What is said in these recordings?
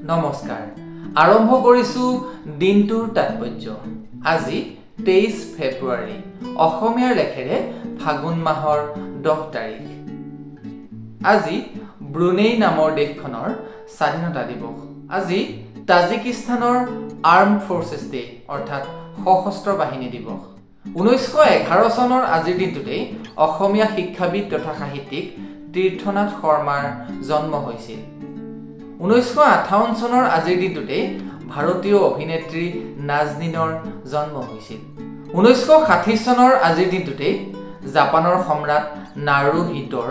নমস্কাৰ আৰম্ভ কৰিছো দিনটোৰ তাৎপৰ্য আজি 23 ফেব্ৰুৱাৰী অসমীয়াৰ লেখেৰে ফাগুন মাহৰ 10 তাৰিখ আজি ব্ৰুনেই নামৰ দেশখনৰ স্বাধীনতা দিৱস আজি তাজিকিস্তানৰ আৰ্মড ফৰ্চেছ ডে অৰ্থাৎ সশস্ত্ৰ বাহিনী দিৱস 1911 চনৰ আজিৰ দিনটোতেই অসমীয়া শিক্ষাবিদ তথা সাহিত্যিক তীৰ্থনাথ শৰ্মাৰ জন্ম হৈছিল 1958 চনৰ আজিৰ দিনটোতে ভাৰতীয় অভিনেত্ৰী নাজনীনৰ জন্ম হৈছিল 1960 চনৰ আজিৰ দিনটোতে জাপানৰ সম্ৰাট নাৰুহিতৰ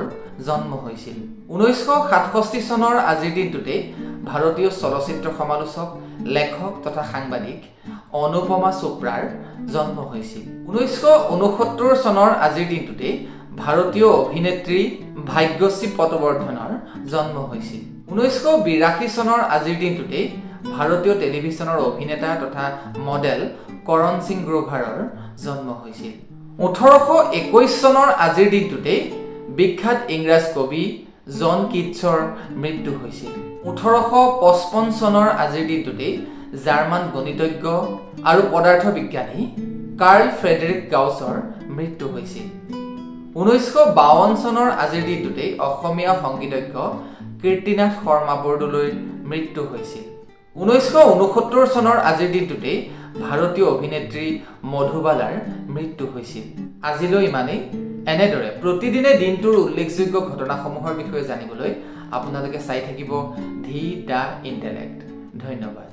জন্ম হৈছিল 1967 চনৰ আজিৰ দিনটোতে ভাৰতীয় চলচ্চিত্ৰ সমালোচক লেখক তথা সাংবাদিক অনুপমা চোপ্ৰাৰ জন্ম হৈছিল 1969 চনৰ আজিৰ দিনটোতে ভাৰতীয় অভিনেত্ৰী ভাগ্যশ্ৰী পটবৰ্ধনৰ জন্ম হৈছিল 1982 চনৰ আজিৰ দিনটোতে ভাৰতীয় টেলিভিছনৰ অভিনেতা তথা মডেল কৰণ সিং গ্ৰোভাৰৰ জন্ম হৈছিল 1821 চনৰ আজিৰ দিনটোতে বিখ্যাত ইংৰাজ কবি জন কিটছৰ মৃত্যু হৈছিল 1855 চনৰ আজিৰ দিনটোতে জাৰ্মান গণিতজ্ঞ আৰু পদাৰ্থ বিজ্ঞানী কাৰ্ল ফ্ৰেডেৰিক গাউছৰ মৃত্যু হৈছিল 1952 চনৰ আজিৰ দিনটোতে অসমীয়া সংগীতজ্ঞ কীৰ্তিনাথ শৰ্মা বৰদলৈৰ মৃত্যু হৈছিল 1969 চনৰ আজিৰ দিনটোতে ভাৰতীয় অভিনেত্ৰী মধুবালাৰ মৃত্যু হৈছিল আজিলৈ ইমানেই এনেদৰে প্ৰতিদিনে দিনটোৰ উল্লেখযোগ্য ঘটনাসমূহৰ বিষয়ে জানিবলৈ আপোনালোকে চাই থাকিব দি দা ইণ্টেলেক্ট ধন্যবাদ